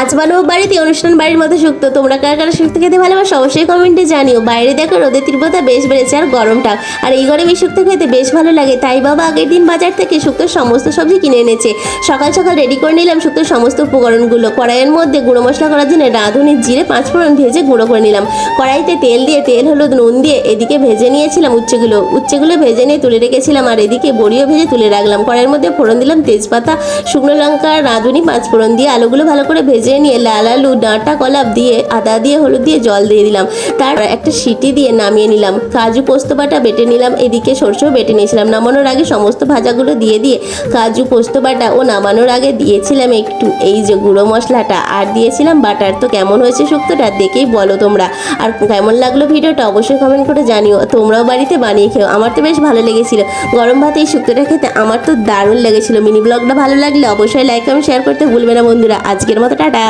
আজ বানাবো বাড়িতে অনুষ্ঠান বাড়ির মতো শুক্তো। তোমরা কার কারা শুক্তো খেতে ভালোবাসো অবশ্যই কমেন্টে জানিও। বাইরে দেখো রোদের তীব্রতা বেশ বেড়েছে আর গরমটা, আর এই গরমে শুক্তো খেতে বেশ ভালো লাগে। তাই বাবা আগের দিন বাজার থেকে শুক্তোর সমস্ত সবজি কিনে এনেছে। সকাল সকাল রেডি করে নিলাম শুক্তোর সমস্ত উপকরণগুলো। কড়াইয়ের মধ্যে গুঁড়ো মশলা করার জন্য রাঁধুনি জিরে 5 ফোড়ন ভেজে গুঁড়ো করে নিলাম। কড়াইতে তেল দিয়ে তেল হলুদ নুন দিয়ে এদিকে ভেজে নিয়েছিলাম উচ্ছেগুলো ভেজে নিয়ে তুলে রেখেছিলাম, আর এদিকে বড়িও ভেজে তুলে রাখলাম। কড়াইয়ের মধ্যে ফোড়ন দিলাম তেজপাতা, শুকনো লঙ্কা, রাঁধুনি 5 ফোড়ন দিয়ে আলুগুলো ভালো করে ভেজে নিয়ে লাল আলু, ডাঁটা কলাপ দিয়ে আদা দিয়ে হলুদ দিয়ে জল দিয়ে দিলাম। তার একটা সিটি দিয়ে নামিয়ে নিলাম। কাজু পোস্ত বাটা বেটে নিলাম, এদিকে সরষেও বেটে নিয়েছিলাম। নামানোর আগে সমস্ত ভাজাগুলো দিয়ে কাজু পোস্ত বাটা ও নামানোর আগে দিয়েছিলাম একটু এই যে গুঁড়ো মশলাটা, আর দিয়েছিলাম বাটার। তো কেমন হয়েছে শুক্তোটা দেখেই বলো তোমরা, আর কেমন লাগলো ভিডিওটা অবশ্যই কমেন্ট করে জানিও। তোমরাও বাড়িতে বানিয়ে খেও, আমার তো বেশ ভালো লেগেছিল। গরম ভাতে এই শুক্তোটা খেতে আমার তো দারুণ লেগেছিল। মিনি ব্লগটা ভালো লাগলে অবশ্যই লাইক কমেন্ট শেয়ার করতে ভুলবে না বন্ধুরা। আজকের মতো টাটা।